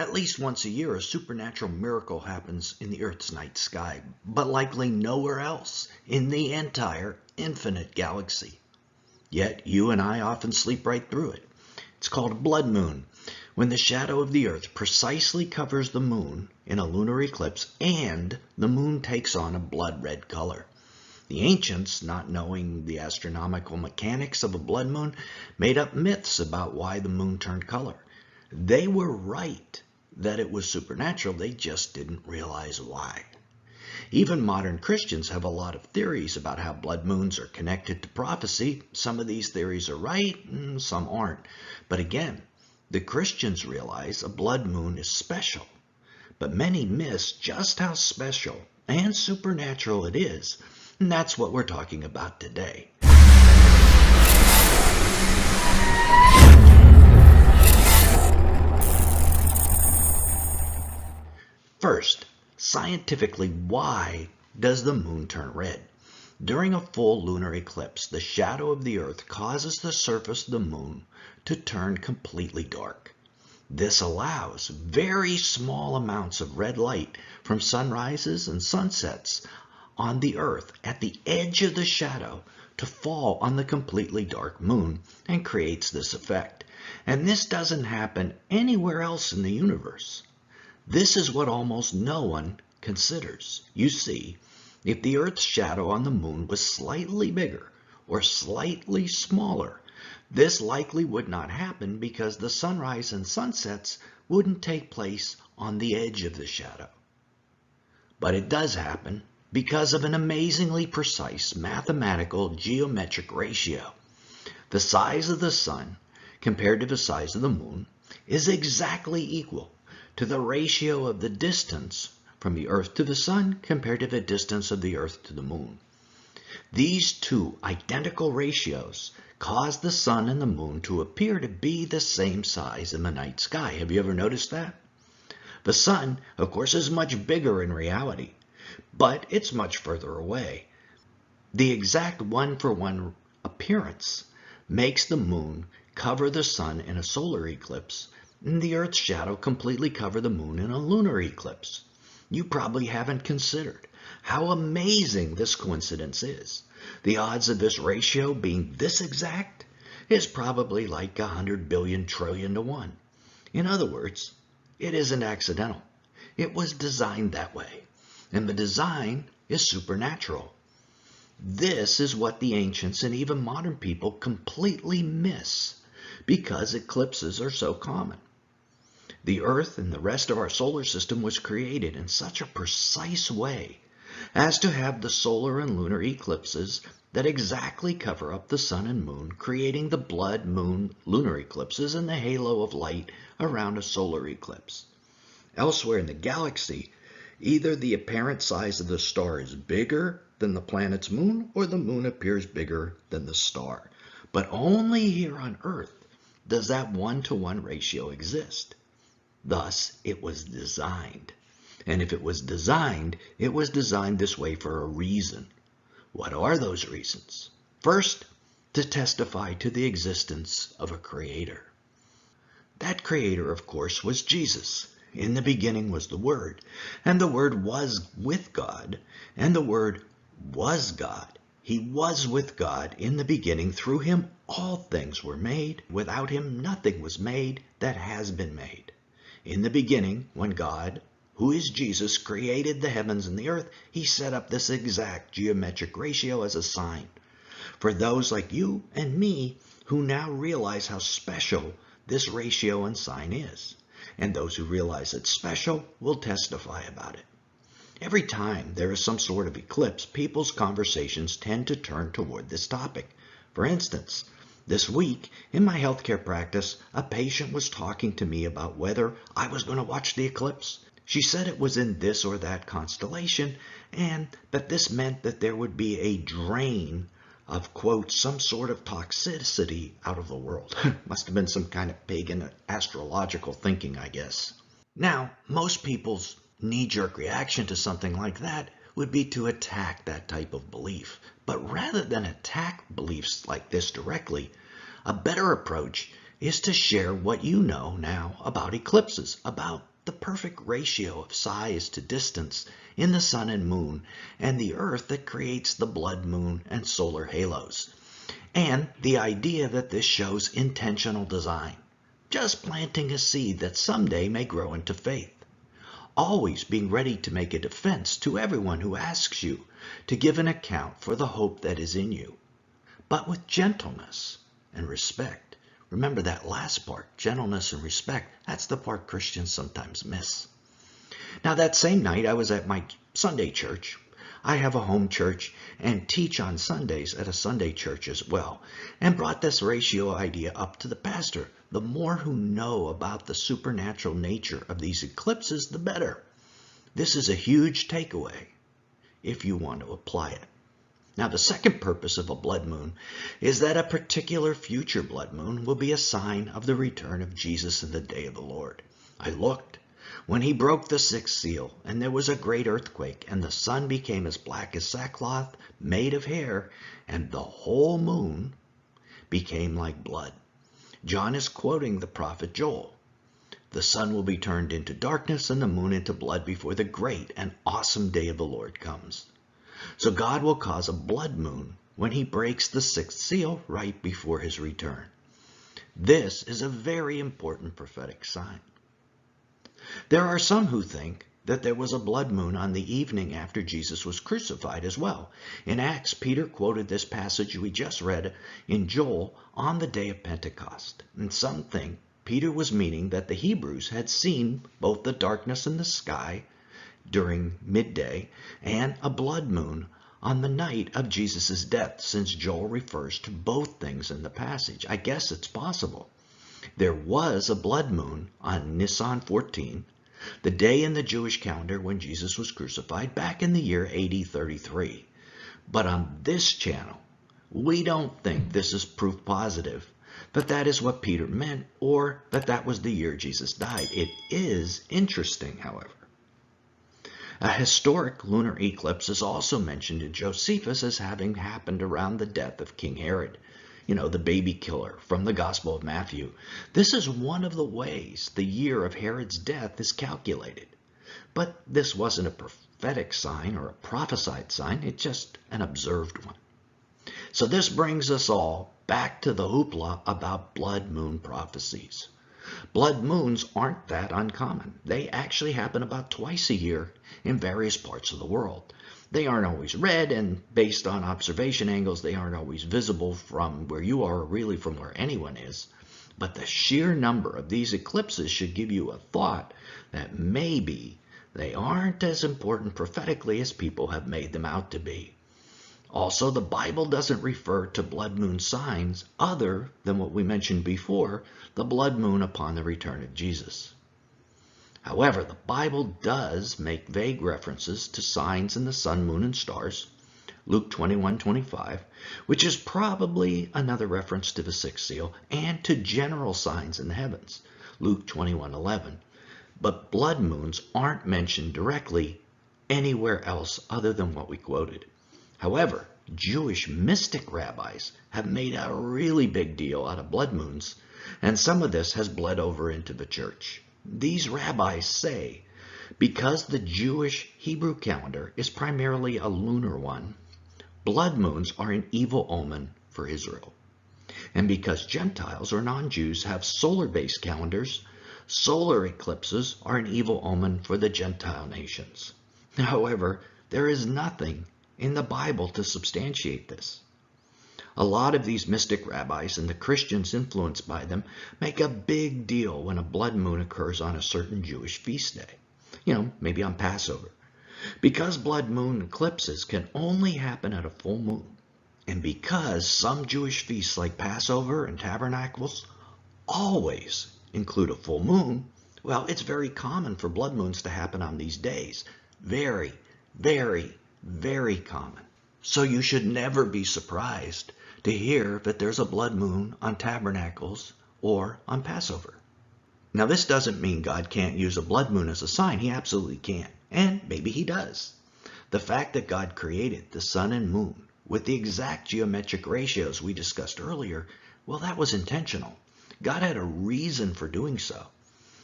At least once a year, a supernatural miracle happens in the Earth's night sky, but likely nowhere else in the entire infinite galaxy. Yet you and I often sleep right through it. It's called a blood moon, when the shadow of the Earth precisely covers the moon in a lunar eclipse and the moon takes on a blood red color. The ancients, not knowing the astronomical mechanics of a blood moon, made up myths about why the moon turned color. They were right that it was supernatural, they just didn't realize why. Even modern Christians have a lot of theories about how blood moons are connected to prophecy. Some of these theories are right, and some aren't. But again, the Christians realize a blood moon is special. But many miss just how special and supernatural it is. And that's what we're talking about today. First, scientifically, why does the moon turn red? During a full lunar eclipse, the shadow of the Earth causes the surface of the moon to turn completely dark. This allows very small amounts of red light from sunrises and sunsets on the Earth at the edge of the shadow to fall on the completely dark moon and creates this effect. And this doesn't happen anywhere else in the universe. This is what almost no one considers. You see, if the Earth's shadow on the moon was slightly bigger or slightly smaller, this likely would not happen because the sunrise and sunsets wouldn't take place on the edge of the shadow. But it does happen because of an amazingly precise mathematical geometric ratio. The size of the sun compared to the size of the moon is exactly equal to the ratio of the distance from the Earth to the sun compared to the distance of the Earth to the moon. These two identical ratios cause the sun and the moon to appear to be the same size in the night sky. Have you ever noticed that? The sun, of course, is much bigger in reality, but it's much further away. The exact one-for-one appearance makes the moon cover the sun in a solar eclipse and the Earth's shadow completely cover the moon in a lunar eclipse. You probably haven't considered how amazing this coincidence is. The odds of this ratio being this exact is probably like 100 billion trillion to 1. In other words, it isn't accidental. It was designed that way, and the design is supernatural. This is what the ancients and even modern people completely miss because eclipses are so common. The Earth and the rest of our solar system was created in such a precise way as to have the solar and lunar eclipses that exactly cover up the sun and moon, creating the blood moon lunar eclipses and the halo of light around a solar eclipse. Elsewhere in the galaxy, either the apparent size of the star is bigger than the planet's moon, or the moon appears bigger than the star. But only here on Earth does that one-to-one ratio exist. Thus, it was designed. And if it was designed this way for a reason. What are those reasons? First, to testify to the existence of a creator. That creator, of course, was Jesus. In the beginning was the Word, and the Word was with God, and the Word was God. He was with God in the beginning. Through him all things were made. Without him nothing was made that has been made. In the beginning, when God, who is Jesus, created the heavens and the earth, he set up this exact geometric ratio as a sign for those like you and me who now realize how special this ratio and sign is. And those who realize it's special will testify about it. Every time there is some sort of eclipse, people's conversations tend to turn toward this topic. For instance, this week in my healthcare practice, a patient was talking to me about whether I was going to watch the eclipse. She said it was in this or that constellation, and that this meant that there would be a drain of, quote, some sort of toxicity out of the world. Must have been some kind of pagan astrological thinking, I guess. Now, most people's knee-jerk reaction to something like that would be to attack that type of belief. But rather than attack beliefs like this directly, a better approach is to share what you know now about eclipses, about perfect ratio of size to distance in the sun and moon, and the earth that creates the blood moon and solar halos. And the idea that this shows intentional design, just planting a seed that someday may grow into faith. Always being ready to make a defense to everyone who asks you to give an account for the hope that is in you, but with gentleness and respect. Remember that last part, gentleness and respect. That's the part Christians sometimes miss. Now, that same night, I was at my Sunday church. I have a home church and teach on Sundays at a Sunday church as well, and brought this ratio idea up to the pastor. The more who know about the supernatural nature of these eclipses, the better. This is a huge takeaway if you want to apply it. Now, the second purpose of a blood moon is that a particular future blood moon will be a sign of the return of Jesus in the day of the Lord. I looked when he broke the sixth seal, and there was a great earthquake, and the sun became as black as sackcloth made of hair, and the whole moon became like blood. John is quoting the prophet Joel. The sun will be turned into darkness and the moon into blood before the great and awesome day of the Lord comes. So God will cause a blood moon when he breaks the sixth seal right before his return. This is a very important prophetic sign. There are some who think that there was a blood moon on the evening after Jesus was crucified as well. In Acts, Peter quoted this passage we just read in Joel on the day of Pentecost. And some think Peter was meaning that the Hebrews had seen both the darkness in the sky during midday and a blood moon on the night of Jesus' death, since Joel refers to both things in the passage. I guess it's possible. There was a blood moon on Nisan 14, the day in the Jewish calendar when Jesus was crucified back in the year AD 33. But on this channel, we don't think this is proof positive that that is what Peter meant or that that was the year Jesus died. It is interesting, however. A historic lunar eclipse is also mentioned in Josephus as having happened around the death of King Herod, the baby killer from the Gospel of Matthew. This is one of the ways the year of Herod's death is calculated. But this wasn't a prophetic sign or a prophesied sign, it's just an observed one. So this brings us all back to the hoopla about blood moon prophecies. Blood moons aren't that uncommon. They actually happen about twice a year in various parts of the world. They aren't always red, and based on observation angles, they aren't always visible from where you are or really from where anyone is. But the sheer number of these eclipses should give you a thought that maybe they aren't as important prophetically as people have made them out to be. Also, the Bible doesn't refer to blood moon signs other than what we mentioned before, the blood moon upon the return of Jesus. However, the Bible does make vague references to signs in the sun, moon, and stars, Luke 21:25, which is probably another reference to the sixth seal, and to general signs in the heavens, Luke 21:11. But blood moons aren't mentioned directly anywhere else other than what we quoted. However, Jewish mystic rabbis have made a really big deal out of blood moons, and some of this has bled over into the church. These rabbis say, because the Jewish Hebrew calendar is primarily a lunar one, blood moons are an evil omen for Israel. And because Gentiles or non-Jews have solar-based calendars, solar eclipses are an evil omen for the Gentile nations. However, there is nothing in the Bible to substantiate this. A lot of these mystic rabbis and the Christians influenced by them make a big deal when a blood moon occurs on a certain Jewish feast day, maybe on Passover, because blood moon eclipses can only happen at a full moon. And because some Jewish feasts like Passover and Tabernacles always include a full moon, well, it's very common for blood moons to happen on these days. Very, very, very common. So you should never be surprised to hear that there's a blood moon on Tabernacles or on Passover. Now, this doesn't mean God can't use a blood moon as a sign. He absolutely can, and maybe he does. The fact that God created the sun and moon with the exact geometric ratios we discussed earlier, well, that was intentional. God had a reason for doing so.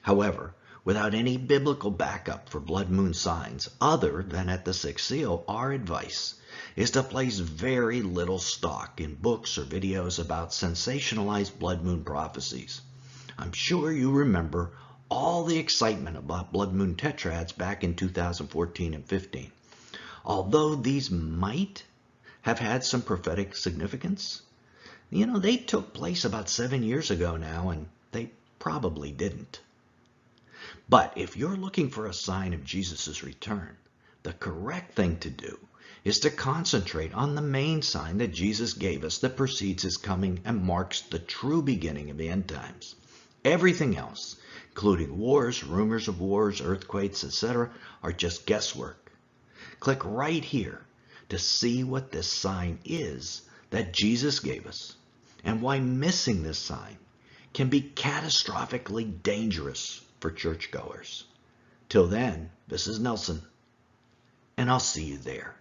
However, without any biblical backup for blood moon signs other than at the sixth seal, our advice is to place very little stock in books or videos about sensationalized blood moon prophecies. I'm sure you remember all the excitement about blood moon tetrads back in 2014 and 15. Although these might have had some prophetic significance, they took place about 7 years ago now, and they probably didn't. But if you're looking for a sign of Jesus' return, the correct thing to do is to concentrate on the main sign that Jesus gave us that precedes his coming and marks the true beginning of the end times. Everything else, including wars, rumors of wars, earthquakes, etc., are just guesswork. Click right here to see what this sign is that Jesus gave us and why missing this sign can be catastrophically dangerous for churchgoers. Till then, this is Nelson, and I'll see you there.